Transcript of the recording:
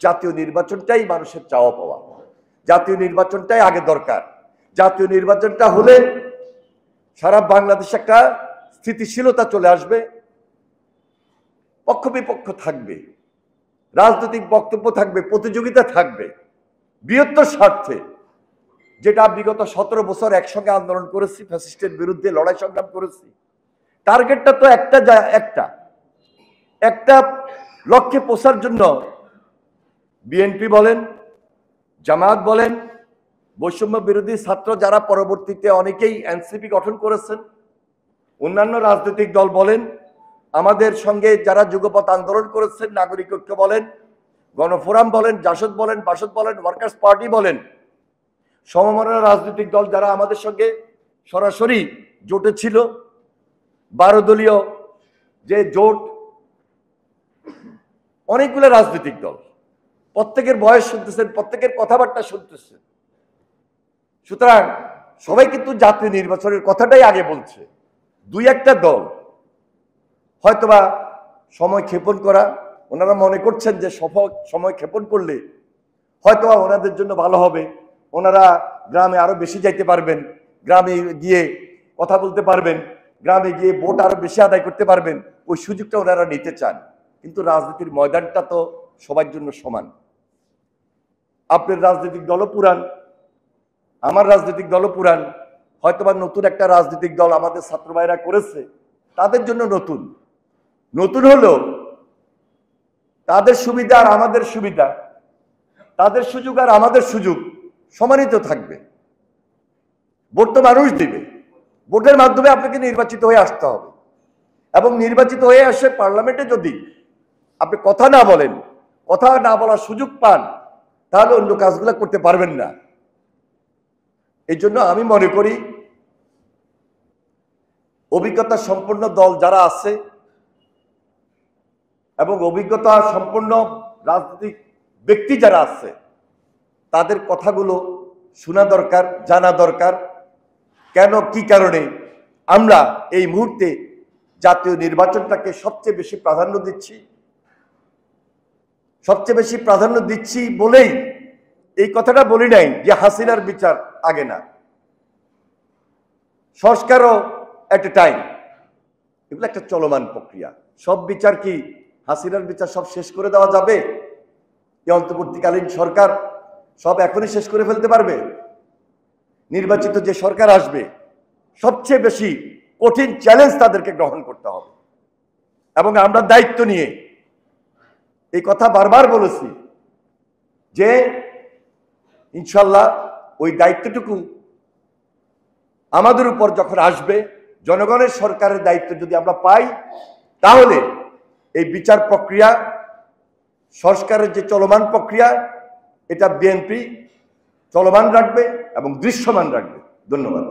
জাতীয় নির্বাচনটাই মানুষের চাওয়া পাওয়া, জাতীয় নির্বাচনটাই আগে দরকার। জাতীয় নির্বাচনটা হলে সারা বাংলাদেশে একটা স্থিতিশীলতা চলে আসবে, পক্ষ বিপক্ষ থাকবে, রাজনৈতিক বক্তব্য থাকবে, প্রতিযোগিতা থাকবে বৃহত্তর স্বার্থে। যেটা বিগত 17 বছর একসঙ্গে আন্দোলন করেছি, ফ্যাসিস্টের বিরুদ্ধে লড়াই সংগ্রাম করেছি, টার্গেটটা তো একটা লক্ষ্যে পৌঁছার জন্য বিএনপি বলেন, জামায়াত বলেন, বৈষম্য বিরোধী ছাত্র যারা পরবর্তীতে অনেকেই এনসিপি গঠন করেছেন, অন্যান্য রাজনৈতিক দল বলেন, আমাদের সঙ্গে যারা যুগপৎ আন্দোলন করেছেন, নাগরিক ঐক্য বলেন, গণফোরাম বলেন, জাসদ বলেন, বাসদ বলেন, ওয়ার্কার্স পার্টি বলেন, সমমনা রাজনৈতিক দল যারা আমাদের সঙ্গে সরাসরি জোটে ছিল, 12 দলীয় যে জোট, অনেকগুলো রাজনৈতিক দল, প্রত্যেকের বয়স শুনতেছেন, প্রত্যেকের কথাবার্তা শুনতেছেন। সুতরাং সবাই কিন্তু জাতীয় নির্বাচনের কথাটাই আগে বলছে। দুই একটা দল হয়তোবা সময় ক্ষেপণ করা, ওনারা মনে করছেন যে সময় ক্ষেপণ করলে হয়তোবা ওনাদের জন্য ভালো হবে, ওনারা গ্রামে আরো বেশি যাইতে পারবেন, গ্রামে গিয়ে কথা বলতে পারবেন, গ্রামে গিয়ে ভোট আরো বেশি আদায় করতে পারবেন, ওই সুযোগটা ওনারা নিতে চান। কিন্তু রাজনীতির ময়দানটা তো সবার জন্য সমান। আপনার রাজনৈতিক দলও পুরান, আমার রাজনৈতিক দলও পুরান, হয়তোবা নতুন একটা রাজনৈতিক দল আমাদের ছাত্র ভাইরা করেছে, তাদের জন্য নতুন হলো তাদের সুবিধা আর আমাদের সুবিধা, তাদের সুযোগ আর আমাদের সুযোগ সমানিত থাকবে। ভোট তো মানুষ দিবে, ভোটের মাধ্যমে আপনাকে নির্বাচিত হয়ে আসতে হবে, এবং নির্বাচিত হয়ে আসে পার্লামেন্টে যদি আপনি কথা না বলেন, কথা না বলার সুযোগ পান, তাহলে অন্য কাজগুলো করতে পারবেন না। এই জন্য আমি মনে করি অভিজ্ঞতা সম্পন্ন দল যারা আছে এবং অভিজ্ঞতা সম্পন্ন রাজনৈতিক ব্যক্তি যারা আছে, তাদের কথাগুলো শোনা দরকার, জানা দরকার। কেন, কি কারণে আমরা এই মুহূর্তে জাতীয় নির্বাচনটাকে সবচেয়ে বেশি প্রাধান্য দিচ্ছি, সবচেয়ে বেশি প্রাধান্য দিচ্ছি বলেই এই কথাটা বলি নাই যে হাসিনার বিচার আগে না, সংস্কারও এট এ টাইম, এগুলো একটা চলমান প্রক্রিয়া। সব বিচার কি হাসিনার বিচার সব শেষ করে দেওয়া যাবে? এই অন্তর্বর্তীকালীন সরকার সব এখনই শেষ করে ফেলতে পারবে? নির্বাচিত যে সরকার আসবে, সবচেয়ে বেশি কঠিন চ্যালেঞ্জ তাদেরকে গ্রহণ করতে হবে। এবং আমরা দায়িত্ব নিয়ে এই কথা বারবার বলেছি যে ইনশাল্লাহ ওই দায়িত্বটুকু আমাদের উপর যখন আসবে, জনগণের সরকারের দায়িত্ব যদি আমরা পাই, তাহলে এই বিচার প্রক্রিয়া, সংস্কারের যে চলমান প্রক্রিয়া, এটা বিএনপি চলমান রাখবে এবং দৃশ্যমান রাখবে। ধন্যবাদ।